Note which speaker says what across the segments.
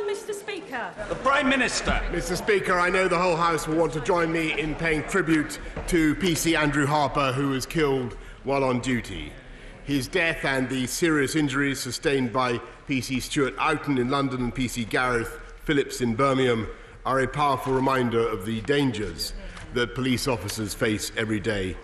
Speaker 1: Mr. Speaker.
Speaker 2: The Prime Minister.
Speaker 3: Mr. Speaker, I know the whole House will want to join me in paying tribute to PC Andrew Harper, who was killed while on duty. His death and the serious injuries sustained by PC Stuart Oughton in London and PC Gareth Phillips in Birmingham are a powerful reminder of the dangers that police officers face every day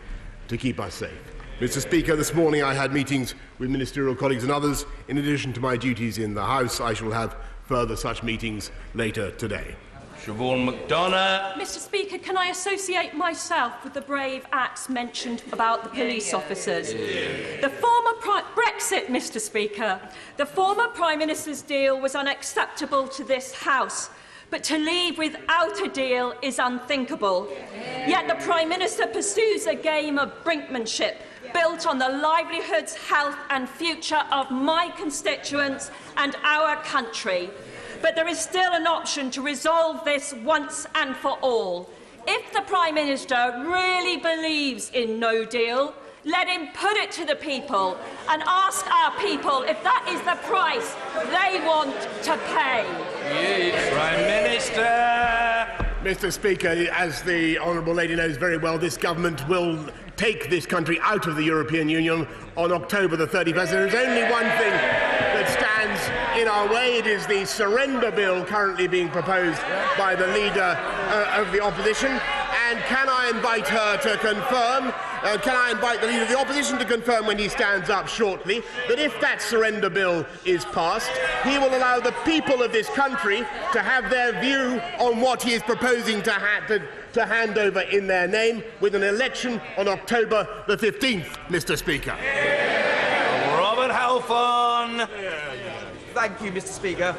Speaker 3: to keep us safe. Mr. Speaker, this morning I had meetings with ministerial colleagues and others. In addition to my duties in the House, I shall have further such meetings later today.
Speaker 2: Siobhan McDonough.
Speaker 1: Mr. Speaker, can I associate myself with the brave acts mentioned about the police officers? The former Brexit, Mr. Speaker. The former Prime Minister's deal was unacceptable to this House. But to leave without a deal is unthinkable. Yet the Prime Minister pursues a game of brinkmanship built on the livelihoods, health and future of my constituents and our country. But there is still an option to resolve this once and for all. If the Prime Minister really believes in no deal, let him put it to the people and ask our people if that is the price they want to pay.
Speaker 2: Prime Minister.
Speaker 3: Mr. Speaker, as the honourable lady knows very well, this government will take this country out of the European Union on October the 31st. There is only one thing that stands in our way. It is the surrender bill currently being proposed by the leader of the opposition. And can I invite her to confirm, can I invite the leader of the opposition to confirm when he stands up shortly, that if that surrender bill is passed, he will allow the people of this country to have their view on what he is proposing to hand over in their name with an election on October the 15th, Mr. Speaker.
Speaker 2: Robert Halfon.
Speaker 4: Thank you, Mr. Speaker.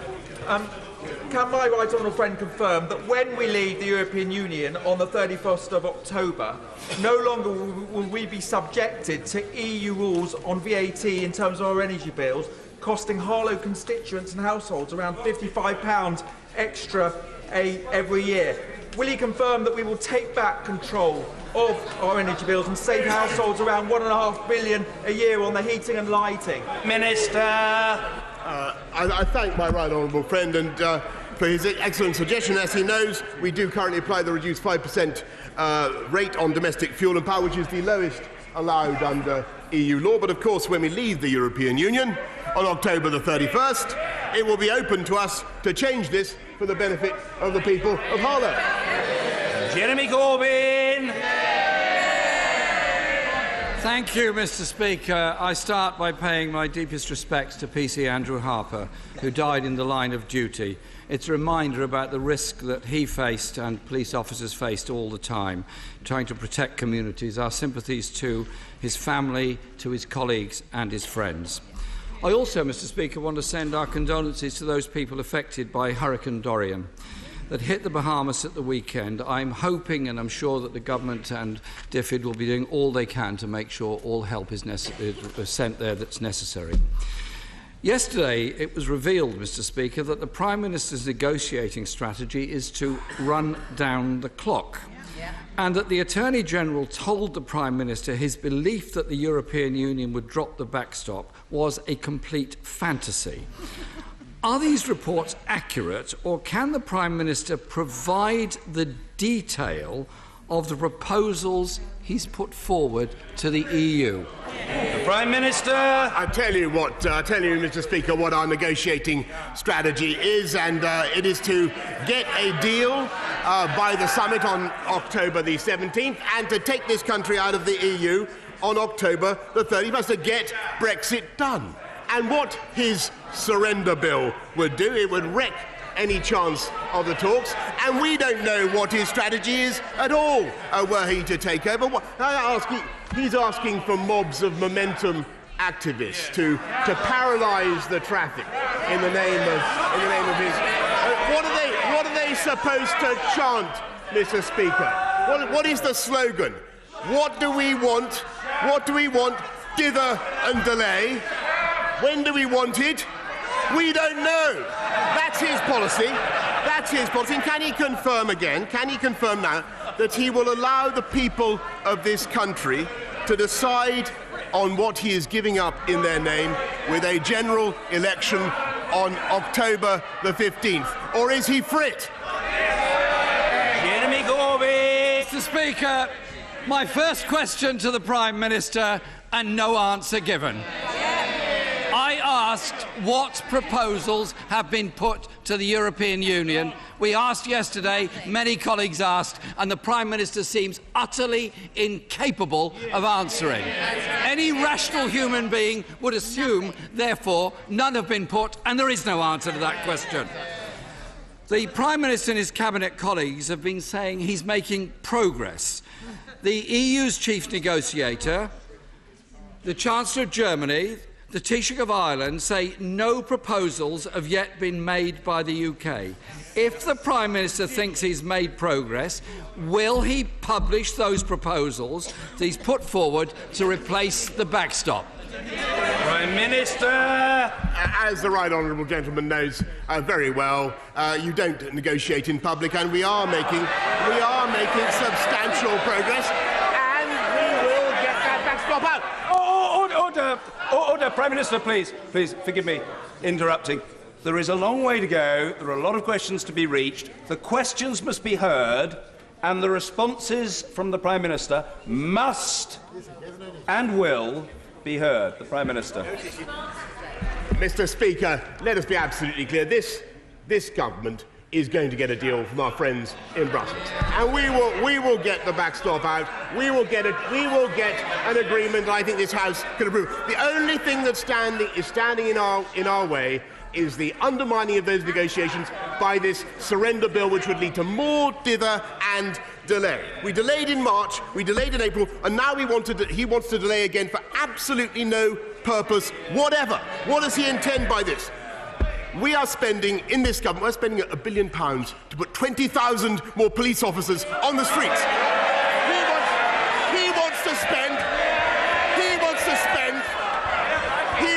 Speaker 4: Can my right honourable friend confirm that when we leave the European Union on the 31st of October, no longer will we be subjected to EU rules on VAT in terms of our energy bills, costing Harlow constituents and households around £55 extra every year? Will he confirm that we will take back control of our energy bills and save households around £1.5 billion a year on the heating and lighting?
Speaker 2: Minister.
Speaker 3: I thank my right honourable friend and for his excellent suggestion. As he knows, we do currently apply the reduced 5% rate on domestic fuel and power, which is the lowest allowed under EU law. But of course, when we leave the European Union on October the 31st, it will be open to us to change this for the benefit of the people of Harlow.
Speaker 2: Jeremy Corbyn.
Speaker 5: Thank you, Mr. Speaker. I start by paying my deepest respects to PC Andrew Harper, who died in the line of duty. It's a reminder about the risk that he faced and police officers faced all the time, trying to protect communities. Our sympathies to his family, to his colleagues and his friends. I also, Mr. Speaker, want to send our condolences to those people affected by Hurricane Dorian that hit the Bahamas at the weekend. I'm hoping and I'm sure that the government and DFID will be doing all they can to make sure all help is sent there that's necessary. Yesterday, it was revealed, Mr. Speaker, that the Prime Minister's negotiating strategy is to run down the clock, and that the Attorney-General told the Prime Minister his belief that the European Union would drop the backstop was a complete fantasy. Are these reports accurate, or can the Prime Minister provide the detail of the proposals he's put forward to the EU?
Speaker 2: The Prime Minister.
Speaker 3: I'll tell you, Mr. Speaker, what our negotiating strategy is, and it is to get a deal by the summit on October the 17th and to take this country out of the EU on October the 31st, to get Brexit done. And what his surrender bill would do, it would wreck any chance of the talks, and we don't know what his strategy is at all were he to take over. He's asking for mobs of momentum activists to paralyse the traffic in the name of his. What are they supposed to chant, Mr. Speaker? What is the slogan? What do we want? What do we want? Dither and delay. When do we want it? We don't know. That's his policy. That's his policy. And can he confirm again, can he confirm now, that he will allow the people of this country to decide on what he is giving up in their name with a general election on October the 15th? Or is he frit?
Speaker 2: Jeremy Corbyn.
Speaker 5: Mr. Speaker, my first question to the Prime Minister and no answer given. I asked what proposals have been put to the European Union. We asked yesterday, many colleagues asked, and the Prime Minister seems utterly incapable of answering. Any rational human being would assume, therefore, none have been put, and there is no answer to that question. The Prime Minister and his Cabinet colleagues have been saying he's making progress. The EU's chief negotiator, the Chancellor of Germany, the Taoiseach of Ireland say no proposals have yet been made by the UK. If the Prime Minister thinks he's made progress, will he publish those proposals that he's put forward to replace the backstop?
Speaker 2: Prime Minister.
Speaker 3: As the right honourable gentleman knows very well, you don't negotiate in public, and we are making substantial progress, and we will get that backstop out.
Speaker 2: Order, Prime Minister, please, forgive me interrupting. There is a long way to go. There are a lot of questions to be reached. The questions must be heard, and the responses from the Prime Minister must and will be heard. The Prime Minister.
Speaker 3: Mr. Speaker, let us be absolutely clear. This government is going to get a deal from our friends in Brussels, and we will get the backstop out. We will get an agreement that I think this House can approve. The only thing that's standing in our way is the undermining of those negotiations by this surrender bill, which would lead to more dither and delay. We delayed in March, we delayed in April, and now he wants to delay again for absolutely no purpose whatever. What does he intend by this? We are spending, in this government, we're spending £1 billion to put 20,000 more police officers on the streets. He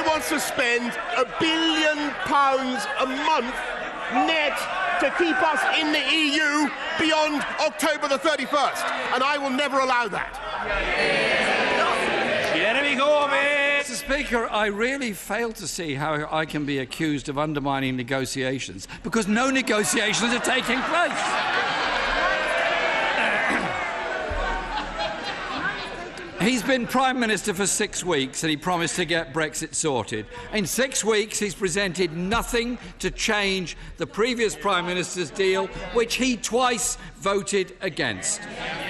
Speaker 3: wants to spend £1 billion a month net to keep us in the EU beyond October the 31st, and I will never allow that.
Speaker 2: Jeremy Corbyn.
Speaker 5: Mr. Speaker, I really fail to see how I can be accused of undermining negotiations, because no negotiations are taking place. He's been Prime Minister for 6 weeks and he promised to get Brexit sorted. In 6 weeks, he's presented nothing to change the previous Prime Minister's deal, which he twice voted against.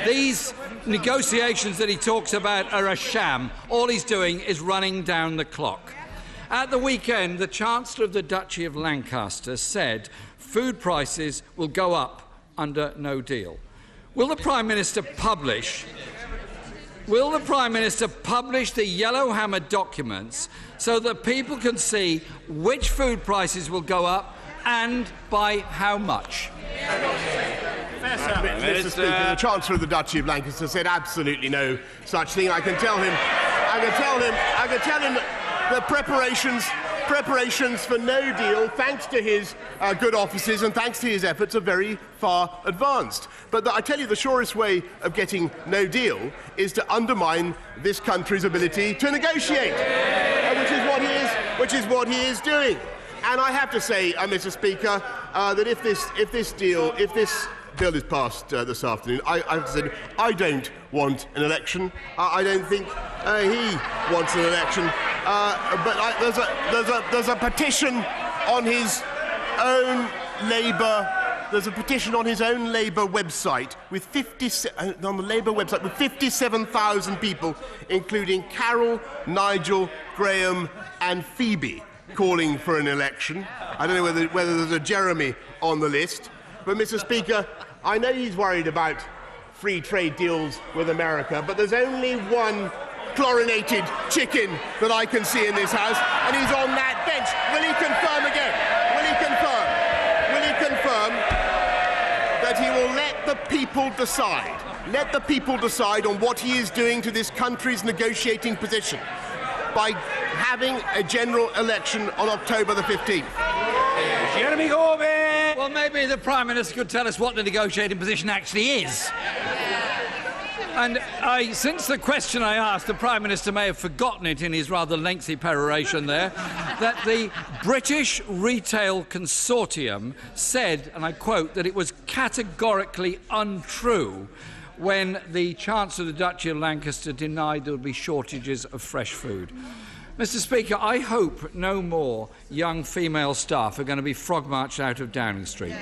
Speaker 5: These negotiations that he talks about are a sham. All he's doing is running down the clock. At the weekend, the Chancellor of the Duchy of Lancaster said food prices will go up under no deal. Will the Prime Minister publish the Yellowhammer documents so that people can see which food prices will go up and by how much?
Speaker 3: Mr. Speaker, the Chancellor of the Duchy of Lancaster said absolutely no such thing. I can tell him the preparations for no deal, thanks to his good offices and thanks to his efforts, are very far advanced. But I tell you, the surest way of getting no deal is to undermine this country's ability to negotiate, which is what he is doing. And I have to say, Mr. Speaker, that if this bill is passed this afternoon, I have to say I don't want an election. I don't think he wants an election. But there's a petition on his own Labour. There's a petition on his own Labour website with 57,000 people, including Carol, Nigel, Graham, and Phoebe, calling for an election. I don't know whether there's a Jeremy on the list, but Mr. Speaker, I know he's worried about free trade deals with America, but there's only one chlorinated chicken that I can see in this House, and he's on that bench. Will he confirm again? Will he confirm that he will let the people decide? Let the people decide on what he is doing to this country's negotiating position by having a general election on October the 15th.
Speaker 2: Jeremy Corbyn.
Speaker 5: Well, maybe the Prime Minister could tell us what the negotiating position actually is. And since the question I asked, the Prime Minister may have forgotten it in his rather lengthy peroration there, that the British Retail Consortium said, and I quote, that it was categorically untrue when the Chancellor of the Duchy of Lancaster denied there would be shortages of fresh food. Mr. Speaker, I hope no more young female staff are going to be frog-marched out of Downing Street.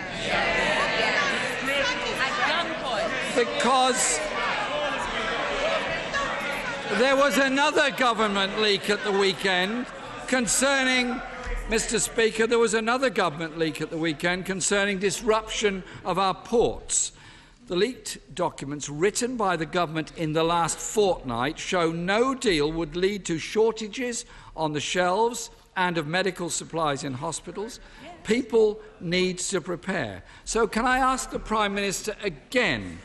Speaker 5: Because there was another government leak at the weekend concerning, Mr. Speaker, there was another government leak at the weekend concerning disruption of our ports. The leaked documents written by the government in the last fortnight show no deal would lead to shortages on the shelves and of medical supplies in hospitals. People need to prepare. So can I ask the Prime Minister again,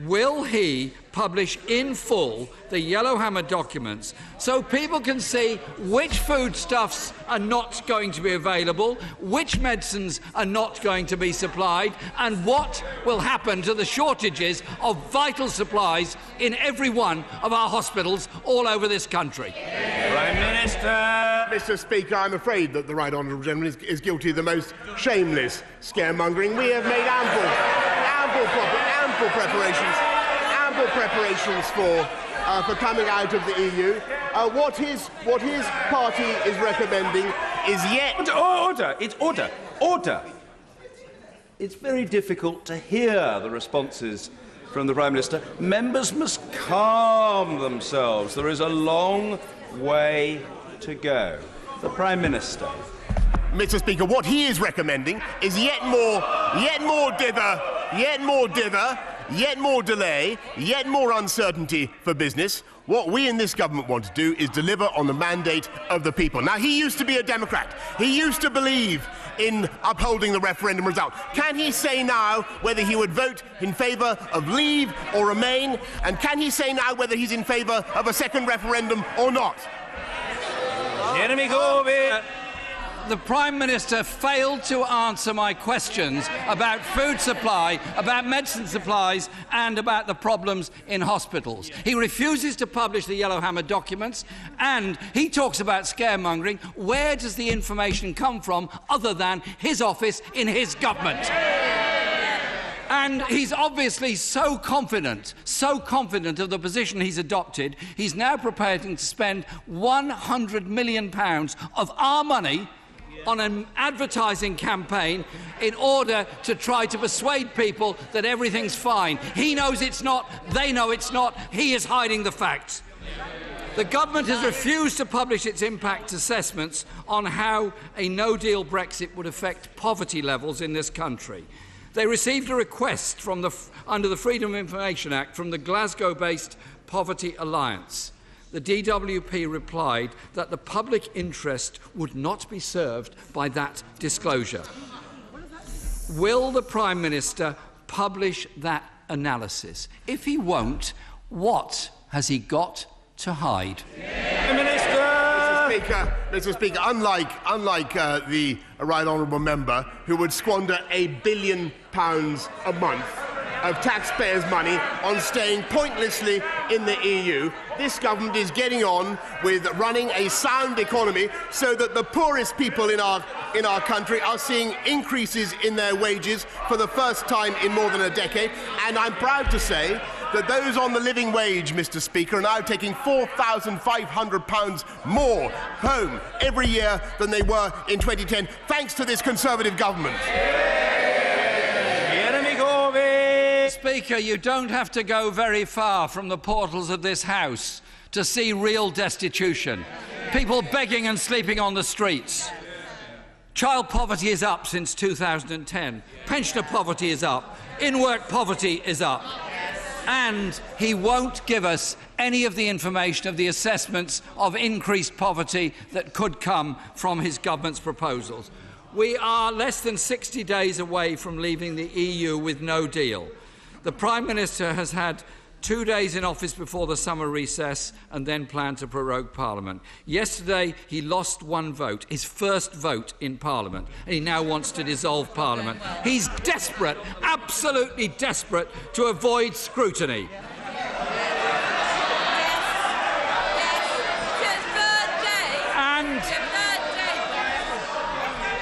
Speaker 5: will he publish in full the Yellowhammer documents so people can see which foodstuffs are not going to be available, which medicines are not going to be supplied, and what will happen to the shortages of vital supplies in every one of our hospitals all over this country?
Speaker 2: Prime Minister.
Speaker 3: Mr. Speaker, I'm afraid that the Right Honourable Gentleman is guilty of the most shameless scaremongering. We have made ample preparations for coming out of the EU. What his party is recommending is yet...
Speaker 2: Order! It's order! Order! It's very difficult to hear the responses from the Prime Minister. Members must calm themselves. There is a long way to go. The Prime Minister.
Speaker 3: Mr. Speaker, what he is recommending is yet more dither, yet more delay, yet more uncertainty for business. What we in this government want to do is deliver on the mandate of the people. Now, he used to be a Democrat. He used to believe in upholding the referendum result. Can he say now whether he would vote in favour of leave or remain? And can he say now whether he's in favour of a second referendum or not?
Speaker 2: Jeremy Corbyn.
Speaker 5: The Prime Minister failed to answer my questions about food supply, about medicine supplies and about the problems in hospitals. He refuses to publish the Yellowhammer documents and he talks about scaremongering. Where does the information come from other than his office in his government? And he's obviously so confident of the position he's adopted, he's now preparing to spend £100 million of our money on an advertising campaign in order to try to persuade people that everything's fine. He knows it's not, they know it's not, he is hiding the facts. The government has refused to publish its impact assessments on how a no-deal Brexit would affect poverty levels in this country. They received a request under the Freedom of Information Act from the Glasgow-based Poverty Alliance. The DWP replied that the public interest would not be served by that disclosure. Will the Prime Minister publish that analysis? If he won't, what has he got to hide?
Speaker 3: Mr. Speaker, unlike the Right Honourable Member, who would squander £1 billion a month of taxpayers' money on staying pointlessly in the EU, this government is getting on with running a sound economy so that the poorest people in our country are seeing increases in their wages for the first time in more than a decade. And I'm proud to say that those on the living wage, Mr. Speaker, are now taking £4,500 more home every year than they were in 2010, thanks to this Conservative government.
Speaker 2: Jeremy Corbyn.
Speaker 5: Speaker, you don't have to go very far from the portals of this House to see real destitution. People begging and sleeping on the streets. Child poverty is up since 2010. Pensioner poverty is up. In-work poverty is up. And he won't give us any of the information of the assessments of increased poverty that could come from his government's proposals. We are less than 60 days away from leaving the EU with no deal. The Prime Minister has had 2 days in office before the summer recess and then planned to prorogue Parliament. Yesterday, he lost one vote, his first vote in Parliament, and he now wants to dissolve Parliament. He's desperate, absolutely desperate, to avoid scrutiny.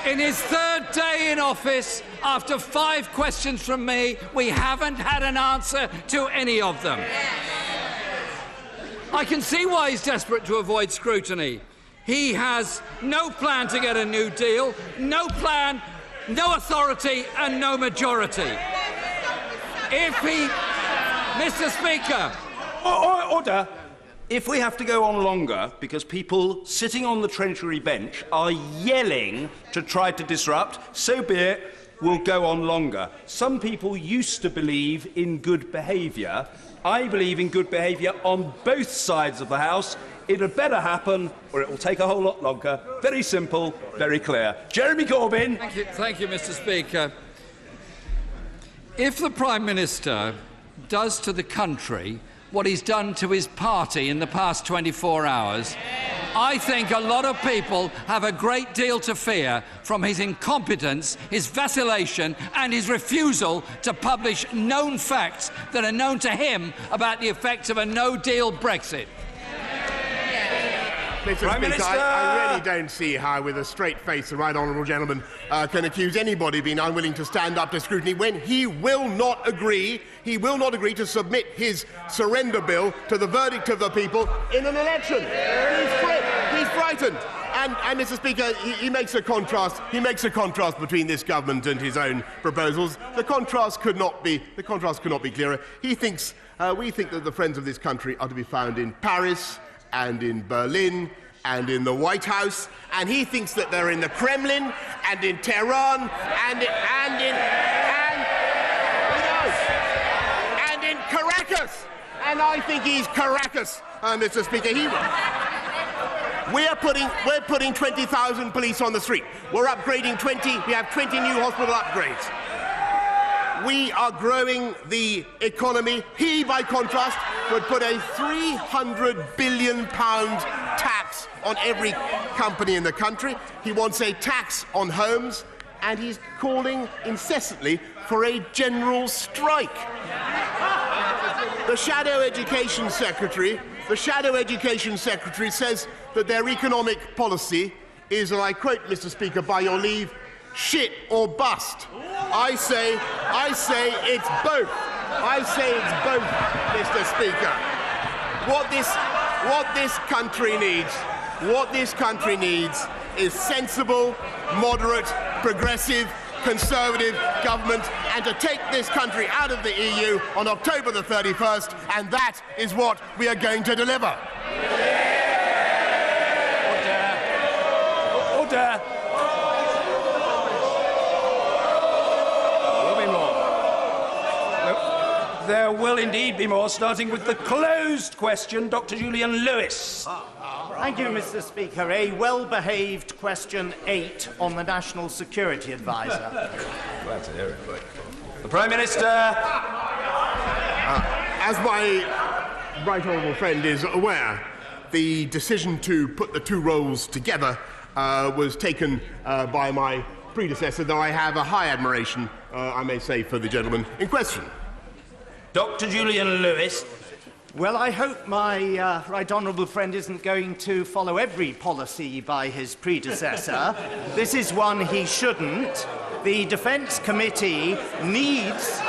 Speaker 5: In his third day in office, after 5 questions from me, we haven't had an answer to any of them. I can see why he's desperate to avoid scrutiny. He has no plan to get a new deal, no plan, no authority and no majority. Mr. Speaker.
Speaker 2: Order. If we have to go on longer because people sitting on the Treasury bench are yelling to try to disrupt, so be it, we'll go on longer. Some people used to believe in good behaviour. I believe in good behaviour on both sides of the House. It'll better happen or it will take a whole lot longer. Very simple, very clear. Jeremy Corbyn.
Speaker 5: Thank you, Mr. Speaker. If the Prime Minister does to the country what he's done to his party in the past 24 hours, I think a lot of people have a great deal to fear from his incompetence, his vacillation and his refusal to publish known facts that are known to him about the effects of a no-deal Brexit.
Speaker 3: Mr. Speaker, I really don't see how, with a straight face, the right honourable gentleman can accuse anybody of being unwilling to stand up to scrutiny when he will not agree. He will not agree to submit his surrender bill to the verdict of the people in an election. He's frightened. And Mr. Speaker, he makes a contrast. He makes a contrast between this government and his own proposals. The contrast could not be clearer. He thinks we think that the friends of this country are to be found in Paris and in Berlin and in the White House, and he thinks that they're in the Kremlin and in Tehran and in Caracas. And I think he's Caracas, Mr. Speaker. We're putting 20,000 police on the street. We're upgrading 20. We have 20 new hospital upgrades. We are growing the economy. He, by contrast, would put a £300 billion tax on every company in the country. He wants a tax on homes, and he's calling incessantly for a general strike. The Shadow Education Secretary says that their economic policy is, and I quote, Mr. Speaker, by your leave, shit or bust. I say it's both. I say it's both, Mr. Speaker. What this country needs is sensible, moderate, progressive, conservative government, and to take this country out of the EU on October the 31st, and that is what we are going to deliver.
Speaker 2: Order. There will indeed be more, starting with the closed question. Dr. Julian Lewis.
Speaker 6: Thank you, Mr. Speaker. A well-behaved question 8 on the National Security Advisor.
Speaker 2: Glad to hear it. The Prime Minister.
Speaker 3: As my right honourable friend is aware, the decision to put the two roles together was taken by my predecessor, though I have a high admiration, I may say, for the gentleman in question.
Speaker 2: Dr. Julian Lewis.
Speaker 6: Well, I hope my right honourable friend isn't going to follow every policy by his predecessor. This is one he shouldn't. The Defence Committee needs...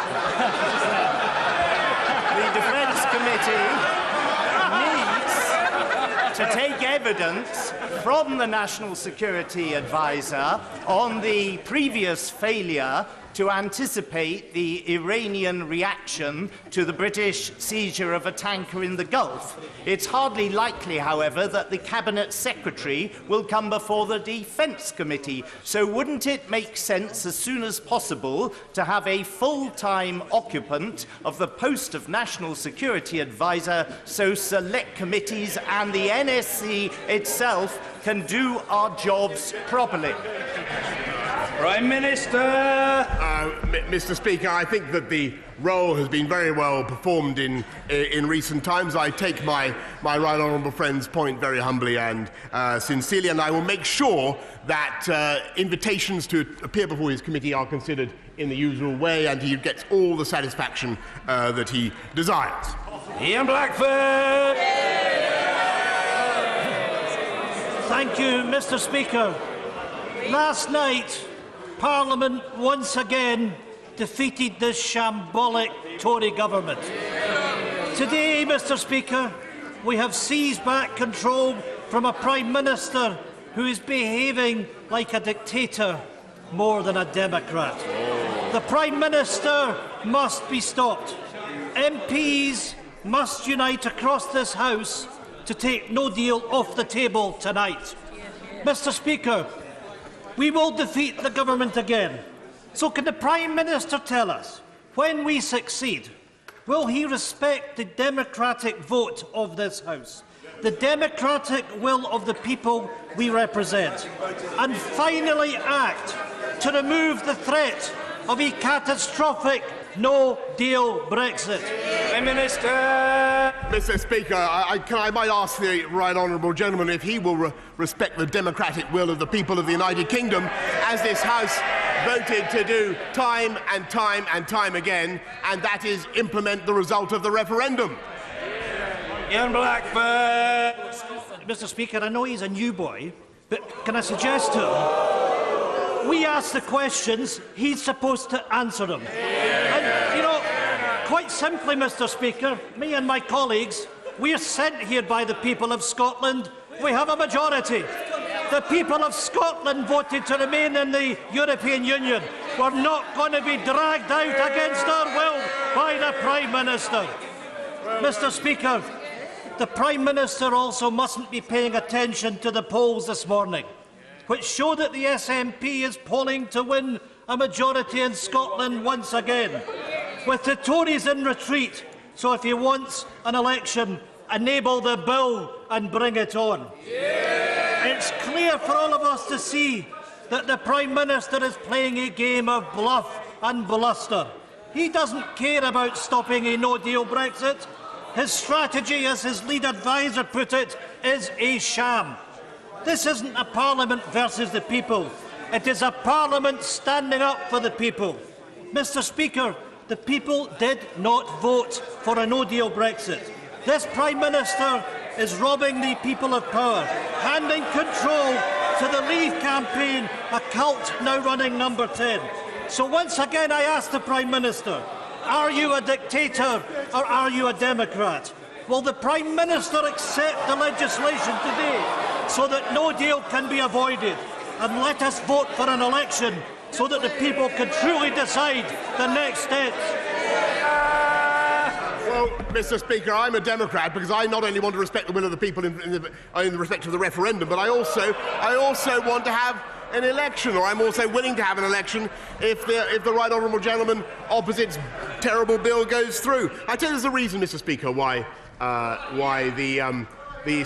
Speaker 6: to take evidence from the National Security Advisor on the previous failure to anticipate the Iranian reaction to the British seizure of a tanker in the Gulf. It's hardly likely, however, that the Cabinet Secretary will come before the Defence Committee. So wouldn't it make sense as soon as possible to have a full-time occupant of the post of National Security Advisor so select committees and the NSC itself can do our jobs properly?
Speaker 2: Prime Minister.
Speaker 3: Mr. Speaker, I think that the role has been very well performed in recent times. I take my right honourable friend's point very humbly and sincerely, and I will make sure that invitations to appear before his committee are considered in the usual way, and he gets all the satisfaction that he desires.
Speaker 2: Ian Blackford.
Speaker 7: Thank you, Mr. Speaker. Last night, Parliament once again defeated this shambolic Tory government. Today, Mr Speaker, we have seized back control from a Prime Minister who is behaving like a dictator more than a democrat. The Prime Minister must be stopped. MPs must unite across this House to take no deal off the table tonight. Mr Speaker, we will defeat the government again. So can the Prime Minister tell us, when we succeed, will he respect the democratic vote of this House, the democratic will of the people we represent, and finally act to remove the threat of a catastrophic no-deal Brexit?
Speaker 2: Prime Minister!
Speaker 3: Mr Speaker, I might ask the right honourable gentleman if he will respect the democratic will of the people of the United Kingdom, as this House voted to do time and time and time again, and that is implement the result of the referendum.
Speaker 2: Ian Blackburn!
Speaker 7: Mr Speaker, I know he's a new boy, but can I suggest to him, we ask the questions, he's supposed to answer them. And, you know, quite simply, Mr Speaker, me and my colleagues, we are sent here by the people of Scotland. We have a majority. The people of Scotland voted to remain in the European Union. We're not going to be dragged out against our will by the Prime Minister. Mr Speaker, the Prime Minister also mustn't be paying attention to the polls this morning, which show that the SNP is polling to win a majority in Scotland once again, with the Tories in retreat. So if he wants an election, enable the bill and bring it on. It's clear for all of us to see that the Prime Minister is playing a game of bluff and bluster. He doesn't care about stopping a no-deal Brexit. His strategy, as his lead adviser put it, is a sham. This isn't a Parliament versus the people. It is a Parliament standing up for the people. Mr Speaker, the people did not vote for a no-deal Brexit. This Prime Minister is robbing the people of power, handing control to the Leave campaign, a cult now running number 10. So once again I ask the Prime Minister, are you a dictator or are you a democrat? Will the Prime Minister accept the legislation today so that no deal can be avoided? And let us vote for an election so that the people can truly decide the next steps.
Speaker 3: Well, Mr Speaker, I'm a Democrat because I not only want to respect the will of the people in respect of the referendum, but I also want to have an election, or I'm also willing to have an election if the right honourable gentleman opposite's terrible bill goes through. I tell you there's a reason, Mr Speaker, why the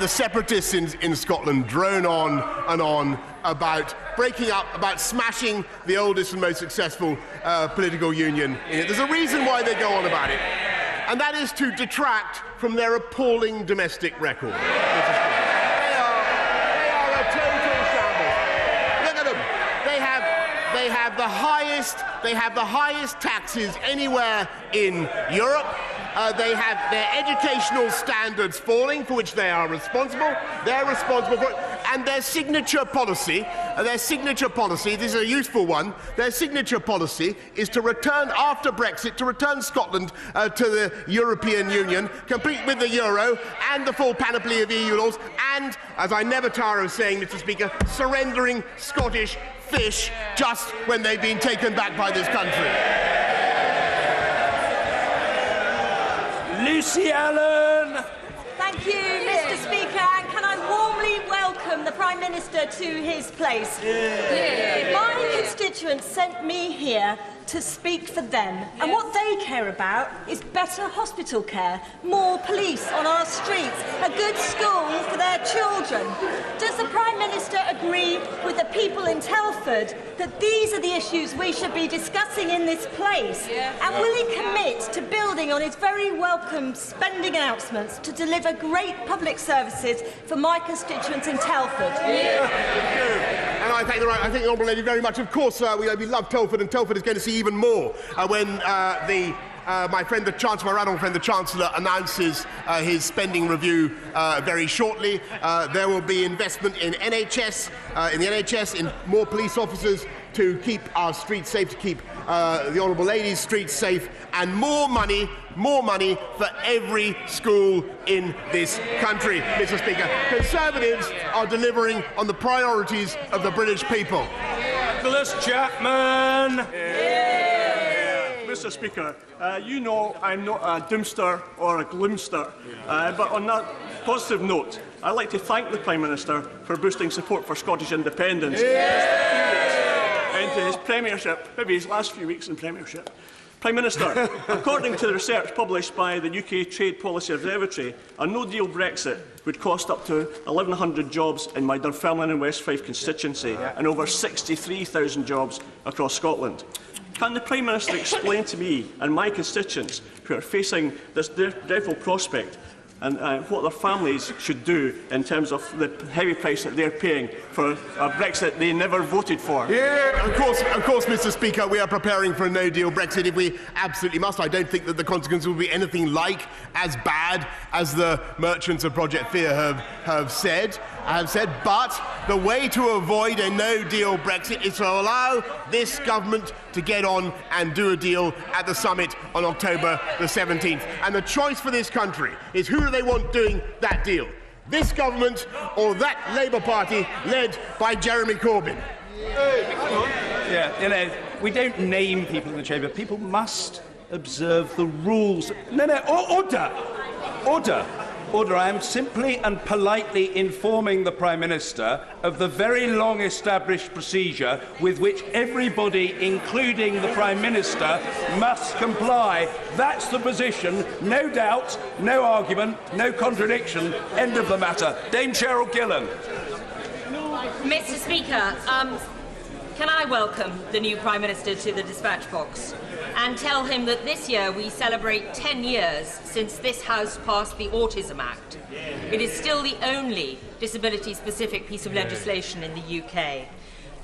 Speaker 3: separatists in Scotland drone on and on about breaking up, about smashing the oldest and most successful political union in it. There's a reason why they go on about it, and that is to detract from their appalling domestic record. They have the highest taxes anywhere in Europe. They have their educational standards falling, for which they are responsible. They're responsible for it. And their signature policy, this is a useful one, their signature policy is to return, after Brexit, to return Scotland to the European Union, complete with the euro and the full panoply of EU laws, and, as I never tire of saying, Mr Speaker, surrendering Scottish fish just when they've been taken back by this country.
Speaker 2: Lucy Allen!
Speaker 8: Thank you, Mr Speaker, and can I warmly welcome the Prime Minister to his place. My constituents sent me here to speak for them, and what they care about is better hospital care, more police on our streets, a good school for their children. Does the Prime Minister agree with the people in Telford that these are the issues we should be discussing in this place? And will he commit to building on his very welcome spending announcements to deliver great public services for my constituents in Telford?
Speaker 3: And I thank the honourable lady very much. Of course, we love Telford, and Telford is going to see even more when the my friend, the Chancellor, my right honourable friend, the Chancellor, announces his spending review very shortly. There will be investment in NHS, in more police officers to keep our streets safe, to keep the Honourable Lady's streets safe, and more money for every school in this country, Mr. Speaker. Conservatives are delivering on the priorities of the British people.
Speaker 2: Nicholas Chapman.
Speaker 9: Mr. Speaker, you know I'm not a doomster or a gloomster, but on that positive note, I'd like to thank the Prime Minister for boosting support for Scottish independence into his premiership, maybe his last few weeks in premiership. Prime Minister, according to the research published by the UK Trade Policy Observatory, a no-deal Brexit would cost up to 1,100 jobs in my Dunfermline and West Fife constituency and over 63,000 jobs across Scotland. Can the Prime Minister explain to me and my constituents who are facing this dreadful prospect and what their families should do in terms of the heavy price that they're paying for a Brexit they never voted for?
Speaker 3: Yeah, of course, Mr. Speaker, we are preparing for a no-deal Brexit if we absolutely must. I don't think that the consequences will be anything like as bad as the merchants of Project Fear have said. But the way to avoid a no-deal Brexit is to allow this government to get on and do a deal at the summit on October the 17th. And the choice for this country is who do they want doing that deal? This government or that Labour Party led by Jeremy Corbyn?
Speaker 2: Yeah, you know, we don't name people in the chamber. People must observe the rules. No, order. I am simply and politely informing the Prime Minister of the very long-established procedure with which everybody, including the Prime Minister, must comply. That's the position. No doubt, no argument, no contradiction. End of the matter. Dame Cheryl Gillan.
Speaker 10: Mr. Speaker, can I welcome the new Prime Minister to the dispatch box and tell him that this year we celebrate 10 years since this House passed the Autism Act. It is still the only disability-specific piece of legislation in the UK.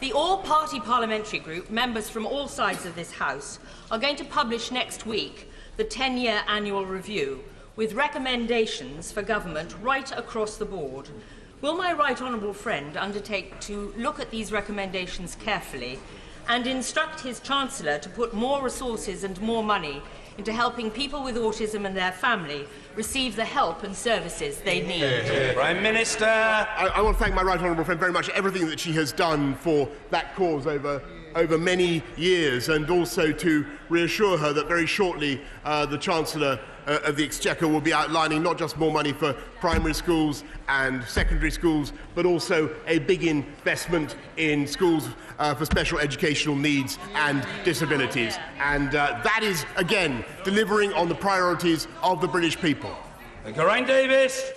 Speaker 10: The all-party parliamentary group, members from all sides of this House, are going to publish next week the 10-year annual review with recommendations for government right across the board. Will my right honourable friend undertake to look at these recommendations carefully and instruct his Chancellor to put more resources and more money into helping people with autism and their family receive the help and services they need?
Speaker 2: Prime Minister.
Speaker 3: I want to thank my right honourable friend very much for everything that she has done for that cause over many years, and also to reassure her that very shortly the Chancellor of the Exchequer will be outlining not just more money for primary schools and secondary schools, but also a big investment in schools for special educational needs and disabilities. And that is, again, delivering on the priorities of the British people.
Speaker 2: Geraint Davis.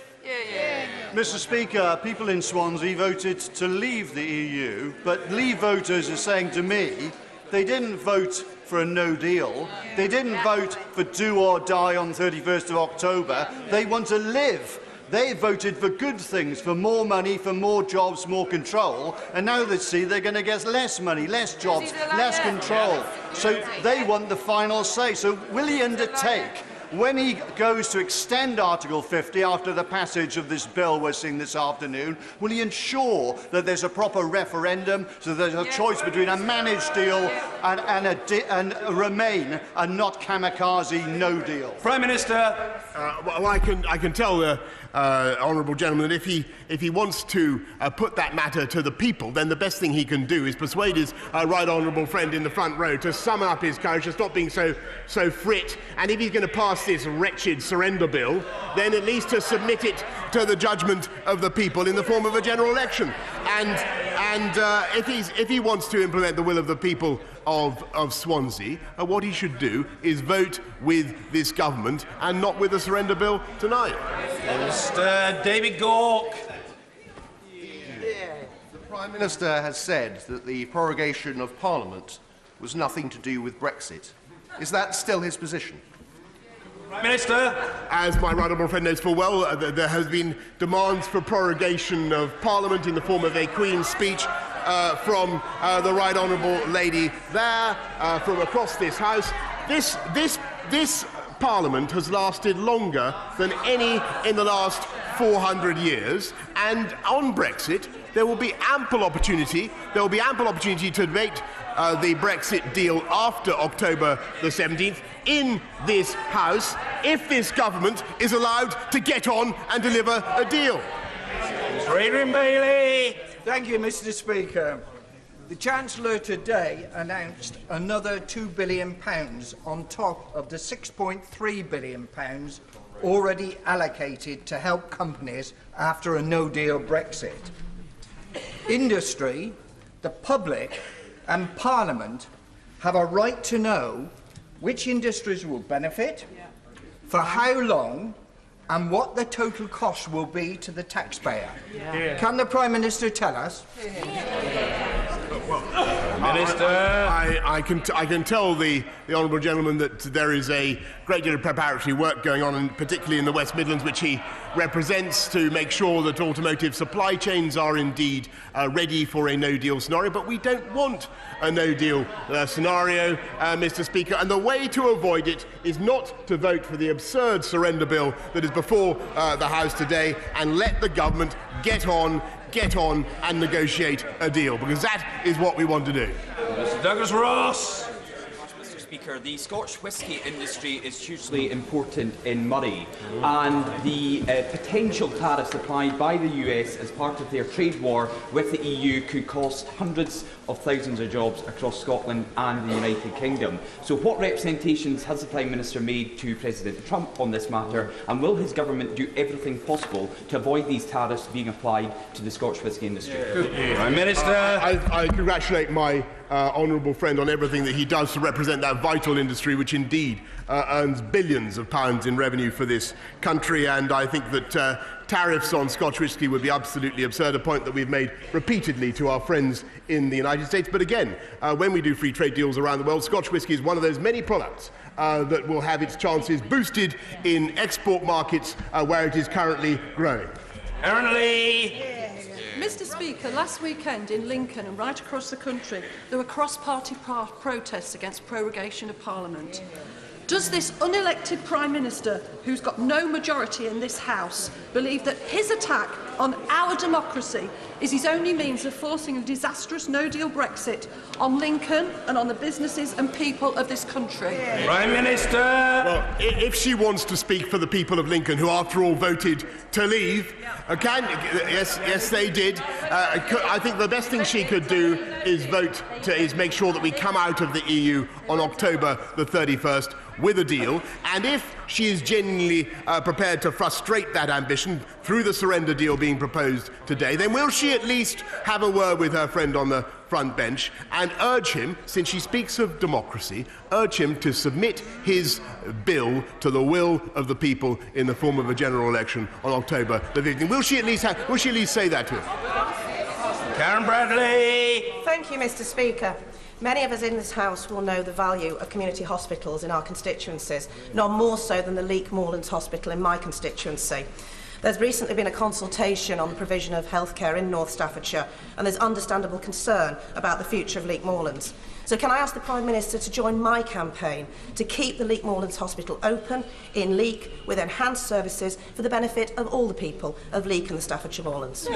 Speaker 11: Mr. Speaker, people in Swansea voted to leave the EU, but Leave voters are saying to me they didn't vote for a no deal. They didn't vote for do or die on 31st of October. They want to live. They voted for good things, for more money, for more jobs, more control, and now they see they're going to get less money, less jobs, less control. So they want the final say. So will he undertake, when he goes to extend Article 50 after the passage of this bill we're seeing this afternoon, will he ensure that there's a proper referendum so there's a choice between a managed deal and remain and not kamikaze no deal?
Speaker 2: Prime Minister.
Speaker 3: Well, I can tell the honourable gentleman that if he wants to put that matter to the people, then the best thing he can do is persuade his right honourable friend in the front row to summon up his courage, to stop being so frit, and if he's going to pass this wretched surrender bill, then at least to submit it to the judgment of the people in the form of a general election. And if he wants to implement the will of the people of Swansea, what he should do is vote with this government and not with the surrender bill tonight.
Speaker 2: Mr. David Gauke.
Speaker 12: The Prime Minister has said that the prorogation of Parliament was nothing to do with Brexit. Is that still his position?
Speaker 2: Prime Minister.
Speaker 3: As my right honourable friend knows full well, there has been demands for prorogation of Parliament in the form of a Queen's speech from the right honourable lady there, from across this House. This this Parliament has lasted longer than any in the last 400 years, and on Brexit there will be ample opportunity. There will be ample opportunity to debate the Brexit deal after October the 17th in this House if this government is allowed to get on and deliver a deal.
Speaker 2: Mr. Adrian Bailey.
Speaker 13: Thank you, Mr. Speaker. The Chancellor today announced another £2 billion on top of the £6.3 billion already allocated to help companies after a no-deal Brexit. Industry, the public and Parliament have a right to know which industries will benefit, for how long, and what the total cost will be to the taxpayer. Can the Prime Minister tell us?
Speaker 2: Minister.
Speaker 3: I can tell the honourable gentleman that there is a great deal of preparatory work going on, and particularly in the West Midlands, which he represents, to make sure that automotive supply chains are indeed ready for a no-deal scenario. But we don't want a no-deal scenario, Mr. Speaker, and the way to avoid it is not to vote for the absurd surrender bill that is before the House today, and let the government get on and negotiate a deal, because that is what we want to do.
Speaker 2: Mr. Douglas Ross.
Speaker 14: Mr. Speaker, the Scotch whisky industry is hugely important in Murray, and the potential tariffs applied by the US as part of their trade war with the EU could cost hundreds of thousands of jobs across Scotland and the United Kingdom. So what representations has the Prime Minister made to President Trump on this matter, and will his government do everything possible to avoid these tariffs being applied to the Scotch whisky industry?
Speaker 2: Prime Minister.
Speaker 3: I congratulate my honourable friend on everything that he does to represent that vital industry, which indeed earns billions of pounds in revenue for this country, and I think that tariffs on Scotch whisky would be absolutely absurd, a point that we've made repeatedly to our friends in the United States. But again, when we do free trade deals around the world, Scotch whisky is one of those many products that will have its chances boosted in export markets where it is currently growing.
Speaker 2: Aaron Lee.
Speaker 15: Mr. Speaker, last weekend in Lincoln and right across the country, there were cross-party protests against prorogation of Parliament. Does this unelected Prime Minister, who's got no majority in this House, believe that his attack on our democracy is his only means of forcing a disastrous no-deal Brexit on Lincoln and on the businesses and people of this country?
Speaker 2: Prime Minister.
Speaker 3: Well, if she wants to speak for the people of Lincoln, who after all voted to leave, yes, they did. I think the best thing she could do is make sure that we come out of the EU on October the 31st with a deal, and if she is genuinely prepared to frustrate that ambition through the surrender deal being proposed today, then will she at least have a word with her friend on the front bench and urge him, since she speaks of democracy, urge him to submit his bill to the will of the people in the form of a general election on October the 15th. Will she at least say that to him?
Speaker 2: Karen Bradley.
Speaker 16: Thank you, Mr. Speaker. Many of us in this House will know the value of community hospitals in our constituencies, none more so than the Leek Moorlands Hospital in my constituency. There's recently been a consultation on the provision of healthcare in North Staffordshire, and there's understandable concern about the future of Leek Moorlands. So can I ask the Prime Minister to join my campaign to keep the Leek Moorlands Hospital open in Leek with enhanced services for the benefit of all the people of Leek and the Staffordshire Moorlands?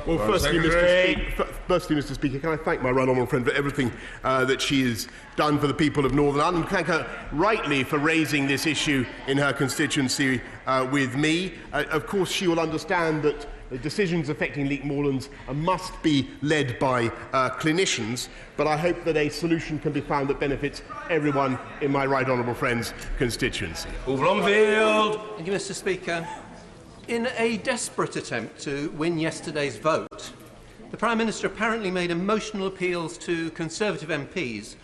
Speaker 3: Well, firstly, Mr. Speaker, can I thank my right honourable friend for everything that she has done for the people of Northern Ireland, and thank her rightly for raising this issue in her constituency with me. Of course, she will understand that the decisions affecting Leek Moorlands must be led by clinicians, but I hope that a solution can be found that benefits everyone in my right honourable friend's constituency.
Speaker 2: Blomfield.
Speaker 17: Thank you, Mr. Speaker. In a desperate attempt to win yesterday's vote, the Prime Minister apparently made emotional appeals to Conservative MPs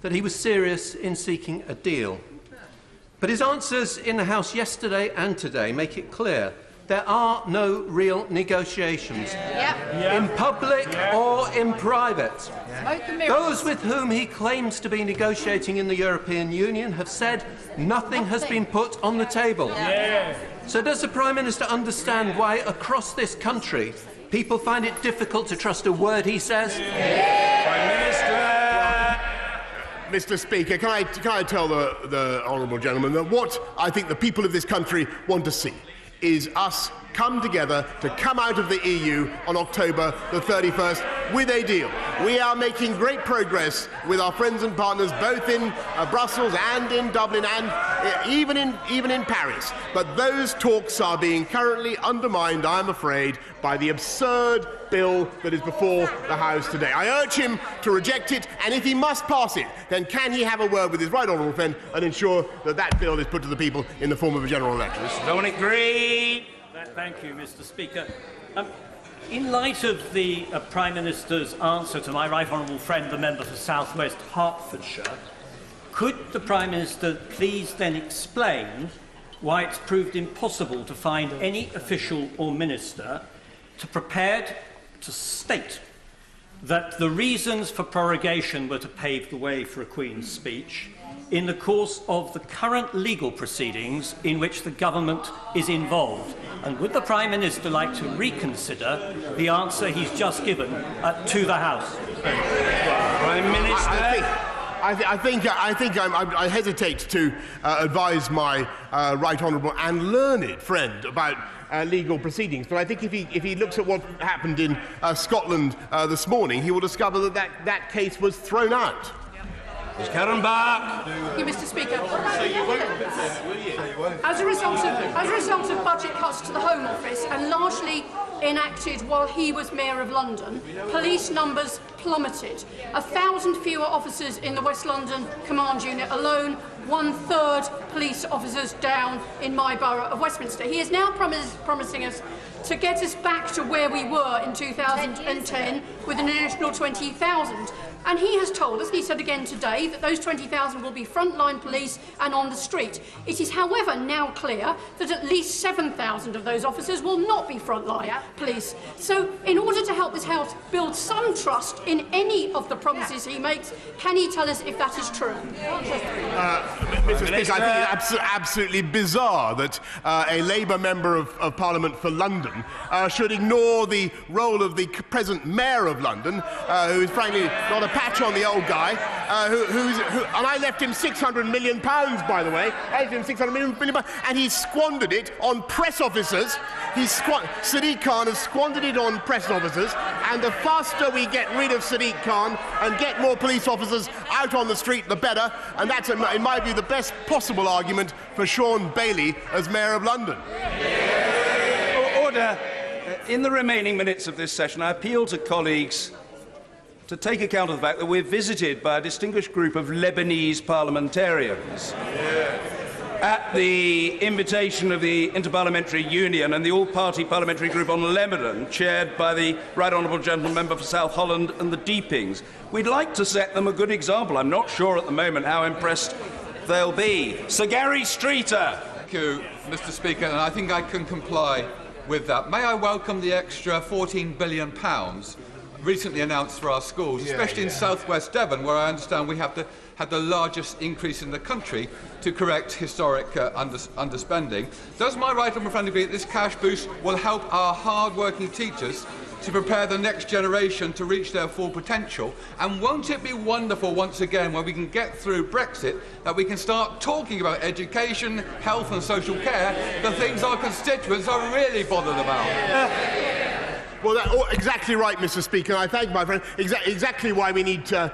Speaker 17: that he was serious in seeking a deal. But his answers in the House yesterday and today make it clear there are no real negotiations, in public or in private. Those with whom he claims to be negotiating in the European Union have said nothing has been put on the table. So does the Prime Minister understand why across this country people find it difficult to trust a word he says?
Speaker 2: Prime Minister.
Speaker 3: Mr. Speaker, can I tell the honourable gentleman that what I think the people of this country want to see is us come together to come out of the EU on October the 31st with a deal. We are making great progress with our friends and partners both in Brussels and in Dublin and even in Paris. But those talks are being currently undermined, I'm afraid, by the absurd bill that is before the House today. I urge him to reject it, and if he must pass it, then can he have a word with his right honourable friend and ensure that that bill is put to the people in the form of a general election?
Speaker 2: Dominic Green.
Speaker 7: Thank you, Mr. Speaker. In light of the Prime Minister's answer to my right honourable friend, the member for South West Hertfordshire, could the Prime Minister please then explain why it's proved impossible to find any official or minister prepared to state that the reasons for prorogation were to pave the way for a Queen's speech in the course of the current legal proceedings in which the government is involved? And would the Prime Minister like to reconsider the answer he's just given to the House?
Speaker 2: Prime Minister.
Speaker 3: I hesitate to advise my right honourable and learned friend about legal proceedings, but I think if he looks at what happened in Scotland this morning, he will discover that case was thrown out.
Speaker 2: Ms. Karen Bark.
Speaker 18: Thank you, Mr. Speaker.
Speaker 3: So you won't, will you?
Speaker 18: As a result of budget cuts to the Home Office and largely enacted while he was Mayor of London, police numbers plummeted. 1,000 fewer officers in the West London Command Unit alone, 1/3 police officers down in my borough of Westminster. He is now promising us to get us back to where we were in 2010 with an additional 20,000. And he has told us, and he said again today, that those 20,000 will be frontline police and on the street. It is, however, now clear that at least 7,000 of those officers will not be frontline police. So, in order to help this House build some trust in any of the promises he makes, can he tell us if that is true?
Speaker 3: Mr. Speaker, I think it's absolutely bizarre that a Labour Member of Parliament for London should ignore the role of the present Mayor of London, who is frankly not a patch on the old guy, and I left him £600 million, by the way. I left him £600 million, and he squandered it on press officers. Sadiq Khan has squandered it on press officers, and the faster we get rid of Sadiq Khan and get more police officers out on the street, the better, and that's, in my view, the best possible argument for Sean Bailey as Mayor of London.
Speaker 2: Order. In the remaining minutes of this session, I appeal to colleagues to take account of the fact that we're visited by a distinguished group of Lebanese parliamentarians. At the invitation of the Interparliamentary Union and the All-Party Parliamentary Group on Lebanon, chaired by the Right Honourable Gentleman Member for South Holland and the Deepings. We'd like to set them a good example. I'm not sure at the moment how impressed they'll be. Sir Gary Streeter.
Speaker 19: Thank you, Mr. Speaker, and I think I can comply with that. May I welcome the extra £14 billion recently announced for our schools, especially in southwest Devon, where I understand we have had the largest increase in the country to correct historic underspending. Does my right honourable friend agree that this cash boost will help our hard-working teachers to prepare the next generation to reach their full potential? And won't it be wonderful once again, when we can get through Brexit, that we can start talking about education, health and social care, the things our constituents are really bothered about?
Speaker 3: Well, exactly right, Mr. Speaker. I thank my friend. Exactly why we need to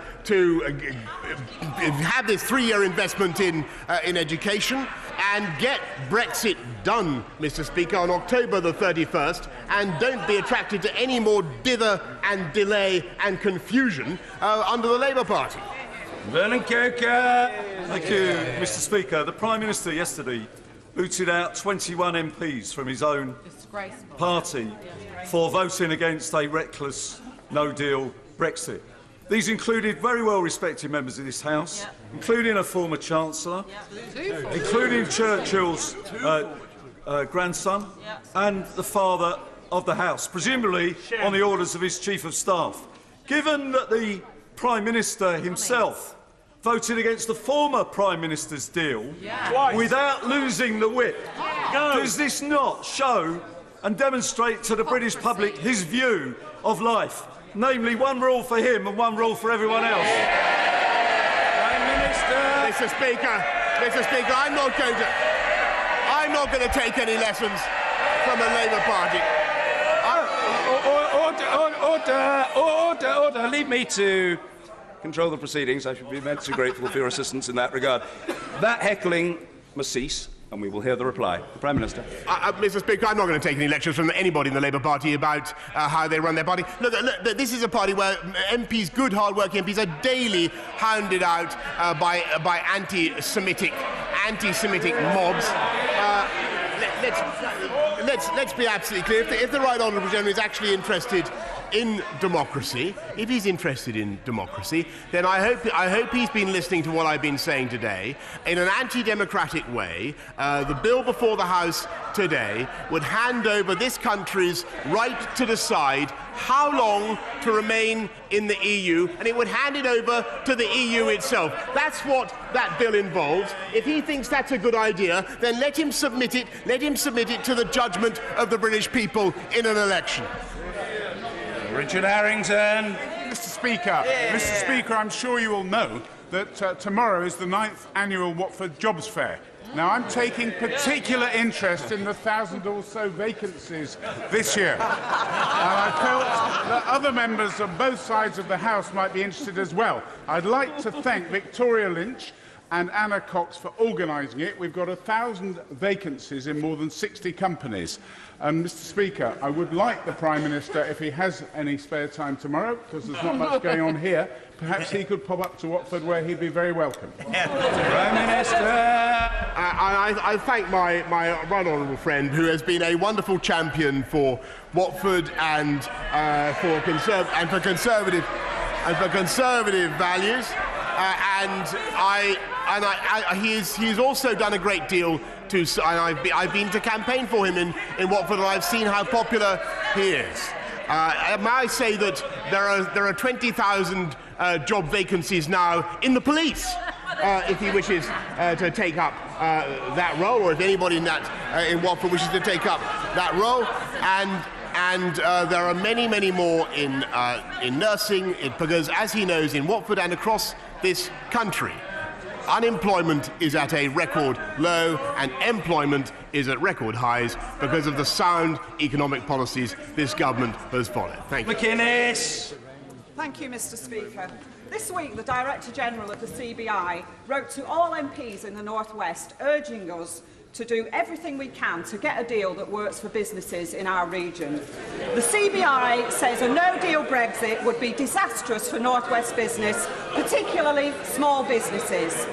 Speaker 3: have this 3-year investment in education and get Brexit done, Mr. Speaker, on October the 31st, and don't be attracted to any more dither and delay and confusion under the Labour Party.
Speaker 2: Vernon Coker.
Speaker 20: Thank you, Mr. Speaker. The Prime Minister yesterday booted out 21 MPs from his own party for voting against a reckless no-deal Brexit. These included very well-respected members of this House, including a former Chancellor, including Churchill's grandson, and the father of the House, presumably on the orders of his Chief of Staff. Given that the Prime Minister himself voted against the former Prime Minister's deal without losing the whip, does this not show and demonstrate to the British public his view of life, namely one rule for him and one rule for everyone else?
Speaker 3: Mr. Speaker, I'm not going to take any lessons from the Labour Party.
Speaker 2: Order. Leave me to control the proceedings. I should be immensely grateful for your assistance in that regard. That heckling must cease, and we will hear the reply. The Prime Minister.
Speaker 3: Mr. Speaker, I'm not going to take any lectures from anybody in the Labour Party about how they run their party. Look, this is a party where MPs, good, hard-working MPs, are daily hounded out by anti-Semitic mobs. Let's be absolutely clear. If the Right Honourable Gentleman is actually interested in democracy, if he's interested in democracy, then I hope he's been listening to what I've been saying today. In an anti-democratic way, the bill before the House today would hand over this country's right to decide how long to remain in the EU, and it would hand it over to the EU itself. That's what that bill involves. If he thinks that's a good idea, then let him submit it to the judgment of the British people in an election.
Speaker 2: Richard Harrington.
Speaker 21: Mr. Speaker, I'm sure you all know that tomorrow is the 9th annual Watford Jobs Fair. Now, I'm taking particular interest in the 1,000 or so vacancies this year. And I felt that other members of both sides of the House might be interested as well. I'd like to thank Victoria Lynch and Anna Cox for organising it. We've got 1,000 vacancies in more than 60 companies. Mr. Speaker, I would like the Prime Minister, if he has any spare time tomorrow, because there's not much going on here, perhaps he could pop up to Watford, where he'd be very welcome.
Speaker 2: Prime Minister!
Speaker 3: I thank my right honourable friend, who has been a wonderful champion for Watford and for conservative values, he's also done a great deal. I've been to campaign for him in Watford, and I've seen how popular he is. May I say that there are 20,000 job vacancies now in the police, if he wishes to take up that role, or if anybody in Watford wishes to take up that role, and there are many, many more in nursing, because, as he knows, in Watford and across this country, unemployment is at a record low and employment is at record highs because of the sound economic policies this government has followed. Thank you.
Speaker 2: McInnes.
Speaker 22: Thank you, Mr. Speaker. This week, the Director General of the CBI wrote to all MPs in the North West, urging us to do everything we can to get a deal that works for businesses in our region. The CBI says a no-deal Brexit would be disastrous for North West business, particularly small businesses.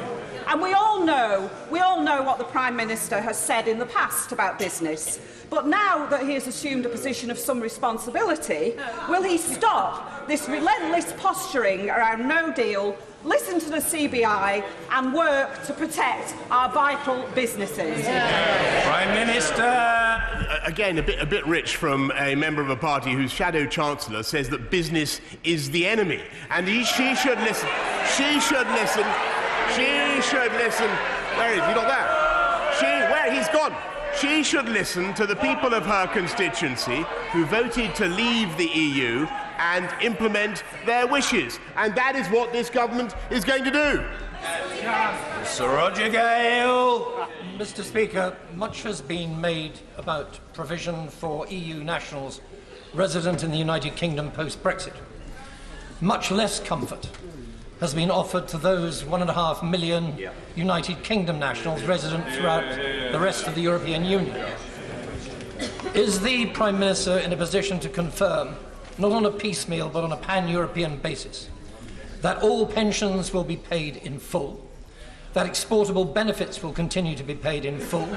Speaker 22: And we all know what the Prime Minister has said in the past about business. But now that he has assumed a position of some responsibility, will he stop this relentless posturing around no deal, listen to the CBI and work to protect our vital businesses?
Speaker 2: Prime Minister.
Speaker 3: Again, a bit rich from a member of a party whose shadow chancellor says that business is the enemy, and she should listen. She should listen. She should listen. Where is he? Not there. Where? He's gone. She should listen to the people of her constituency who voted to leave the EU and implement their wishes. And that is what this government is going to do.
Speaker 2: Sir Roger Gale.
Speaker 23: Mr. Speaker, much has been made about provision for EU nationals resident in the United Kingdom post-Brexit. Much less comfort has been offered to those 1.5 million United Kingdom nationals resident throughout the rest of the European Union. Is the Prime Minister in a position to confirm, not on a piecemeal but on a pan-European basis, that all pensions will be paid in full, that exportable benefits will continue to be paid in full,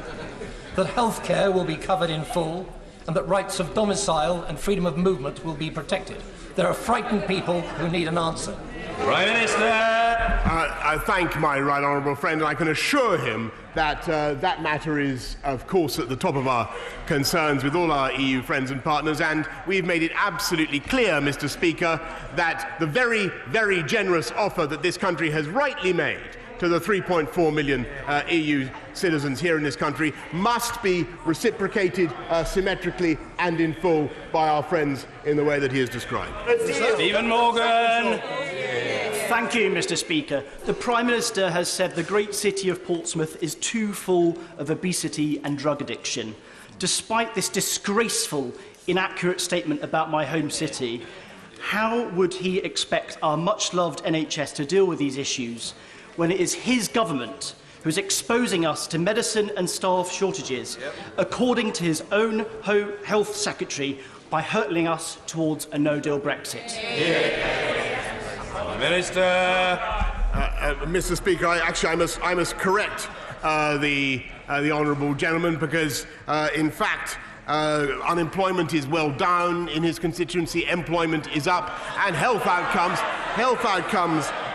Speaker 23: that healthcare will be covered in full, and that rights of domicile and freedom of movement will be protected? There are frightened people who need an answer.
Speaker 2: Prime Minister.
Speaker 3: I thank my right honourable friend, and I can assure him that that matter is, of course, at the top of our concerns with all our EU friends and partners, and we've made it absolutely clear, Mr. Speaker, that the very, very generous offer that this country has rightly made to the 3.4 million EU citizens here in this country must be reciprocated symmetrically and in full by our friends in the way that he has described.
Speaker 2: Stephen Morgan.
Speaker 1: Thank you, Mr. Speaker. The Prime Minister has said the great city of Portsmouth is too full of obesity and drug addiction. Despite this disgraceful, inaccurate statement about my home city, how would he expect our much-loved NHS to deal with these issues when it is his government who is exposing us to medicine and staff shortages, according to his own Health Secretary, by hurtling us towards a no-deal Brexit?
Speaker 2: Minister.
Speaker 3: Mr. Speaker, I must correct the honourable gentleman, because in fact unemployment is well down in his constituency, employment is up, and health outcomes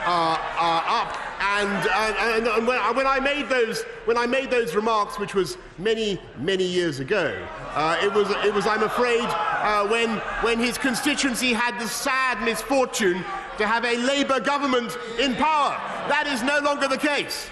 Speaker 3: are up. And when I made those remarks, which was many years ago, it was I'm afraid when his constituency had the sad misfortune to have a Labour government in power. That is no longer the case.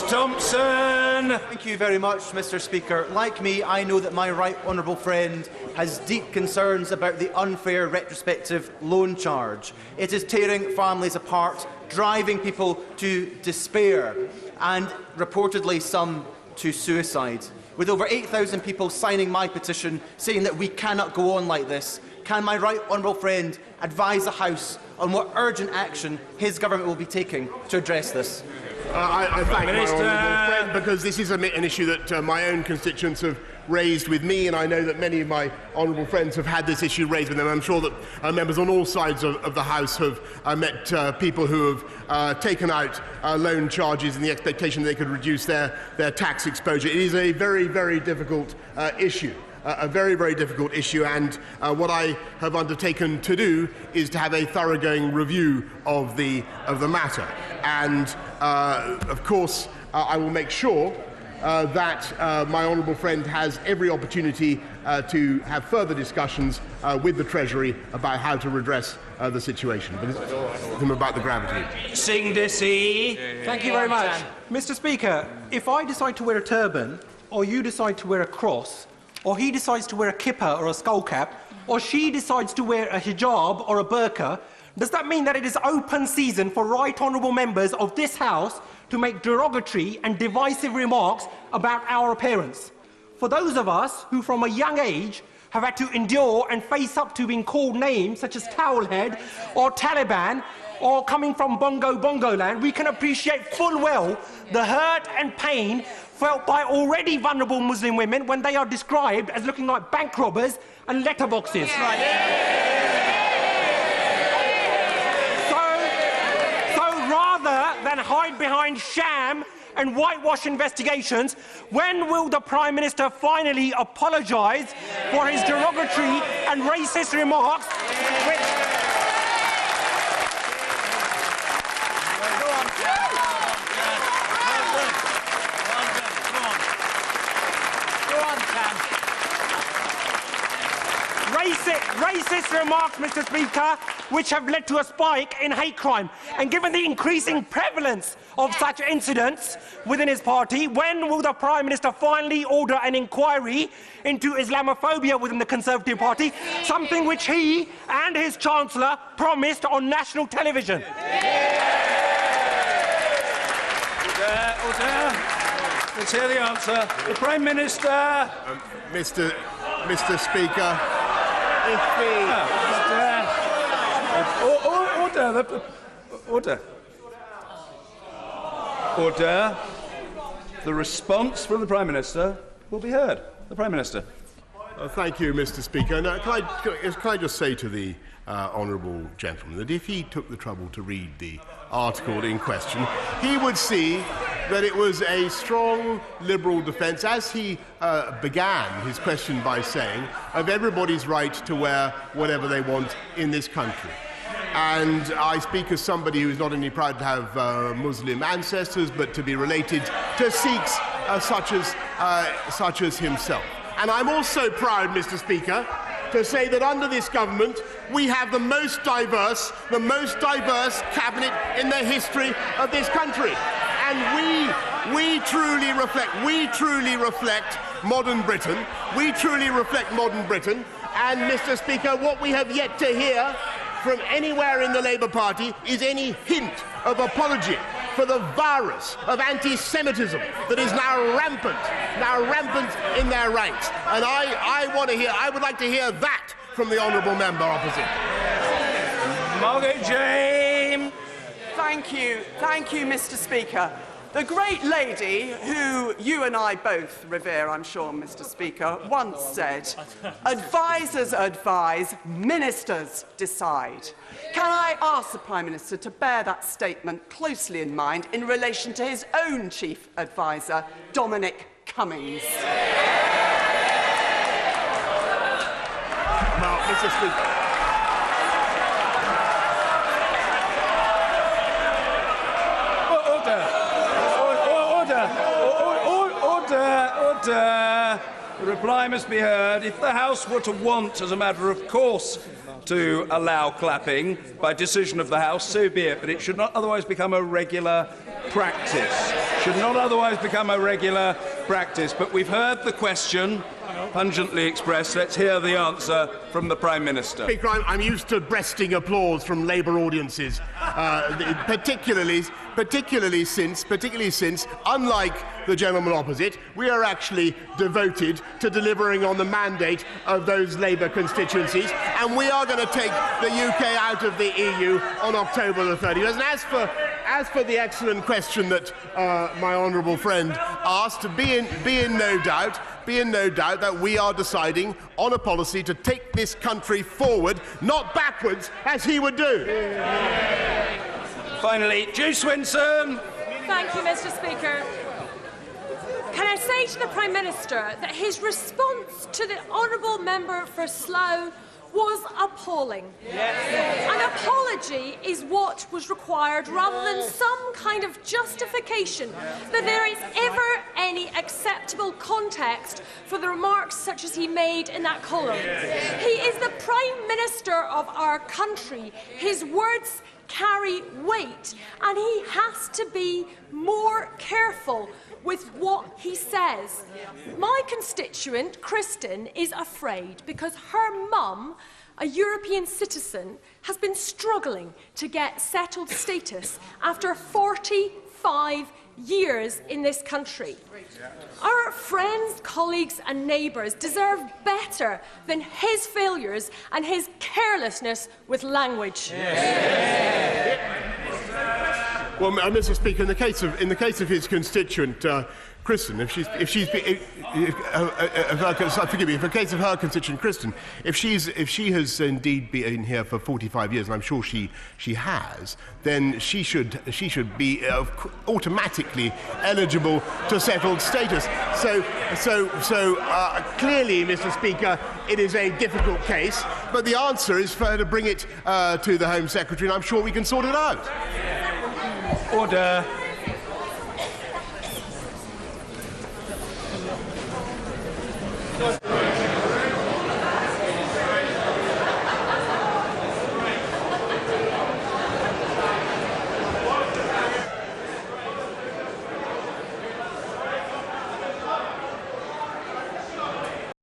Speaker 2: Thompson.
Speaker 4: Thank you very much, Mr. Speaker. Like me, I know that my right honourable friend has deep concerns about the unfair retrospective loan charge. It is tearing families apart, driving people to despair, and reportedly some to suicide. With over 8,000 people signing my petition saying that we cannot go on like this, can my right honourable friend advise the House on what urgent action his government will be taking to address this?
Speaker 3: I thank my honourable friend, because this is an issue that my own constituents have raised with me, and I know that many of my honourable friends have had this issue raised with them. I'm sure that members on all sides of the House have met people who have taken out loan charges in the expectation that they could reduce their tax exposure. It is a very difficult issue. A very difficult issue, and what I have undertaken to do is to have a thoroughgoing review of the matter. And of course, I will make sure that my honourable friend has every opportunity to have further discussions with the Treasury about how to redress the situation. But it's about the gravity.
Speaker 2: Singh Desi.
Speaker 17: Thank you very much. Mr. Speaker, if I decide to wear a turban, or you decide to wear a cross, or he decides to wear a kippah or a skull cap, or she decides to wear a hijab or a burqa, does that mean that it is open season for right honourable members of this House to make derogatory and divisive remarks about our appearance? For those of us who from a young age have had to endure and face up to being called names such as Towelhead or Taliban, or coming from Bongo land, we can appreciate full well the hurt and pain felt by already vulnerable Muslim women when they are described as looking like bank robbers and letterboxes. So rather than hide behind sham and whitewash investigations, when will the Prime Minister finally apologise for his derogatory and racist remarks, which... Racist remarks, Mr. Speaker, which have led to a spike in hate crime. And given the increasing prevalence of such incidents within his party, when will the Prime Minister finally order an inquiry into Islamophobia within the Conservative Party, something which he and his Chancellor promised on national television?
Speaker 2: Order. Let's hear the answer. The Prime Minister.
Speaker 3: Mr. Speaker.
Speaker 2: Order. The response from the Prime Minister will be heard. The Prime Minister.
Speaker 3: Thank you, Mr. Speaker. Now, can I just say to the honourable gentleman that if he took the trouble to read the article in question, he would see that it was a strong Liberal defence, as he began his question by saying, of everybody's right to wear whatever they want in this country. And I speak as somebody who is not only proud to have Muslim ancestors, but to be related to Sikhs such as himself. And I'm also proud, Mr. Speaker, to say that under this government we have the most diverse cabinet in the history of this country. And we truly reflect modern Britain. We truly reflect modern Britain. And, Mr. Speaker, what we have yet to hear from anywhere in the Labour Party is any hint of apology for the virus of anti-Semitism that is now rampant in their ranks. And I would like to hear that from the honourable member opposite.
Speaker 2: Margaret James.
Speaker 5: Thank you, Mr. Speaker. The great lady who you and I both revere, I'm sure, Mr. Speaker, once said, "Advisers advise, ministers decide." Can I ask the Prime Minister to bear that statement closely in mind in relation to his own chief adviser, Dominic Cummings?
Speaker 3: Well, Mr. Speaker.
Speaker 2: Order. The reply must be heard. If the House were to want, as a matter of course, to allow clapping by decision of the House, so be it, but it should not otherwise become a regular practice. But we've heard the question, pungently expressed. Let's hear the answer from the Prime Minister.
Speaker 3: Speaker, I'm used to breasting applause from Labour audiences, particularly since, unlike the gentleman opposite, we are actually devoted to delivering on the mandate of those Labour constituencies, and we are going to take the UK out of the EU on October the 30th. And as for the excellent question that my honourable friend asked, be in no doubt that we are deciding on a policy to take this country forward, not backwards, as he would do.
Speaker 2: Finally, Jo Swinson.
Speaker 6: Thank you, Mr. Speaker. Can I say to the Prime Minister that his response to the honourable member for Slough was appalling. Yes. An apology is what was required rather than some kind of justification that there is ever any acceptable context for the remarks such as he made in that column. He is the Prime Minister of our country. His words carry weight, and he has to be more careful with what he says. My constituent, Kristen, is afraid because her mum, a European citizen, has been struggling to get settled status after 45 years in this country. Our friends, colleagues and neighbours deserve better than his failures and his carelessness with language.
Speaker 3: Well, Mr. Speaker, in the case of his constituent, Kristen, if she has indeed been here for 45 years, and I'm sure she has, then she should be automatically eligible to settled status. So clearly, Mr. Speaker, it is a difficult case, but the answer is for her to bring it to the Home Secretary, and I'm sure we can sort it out.
Speaker 2: Order.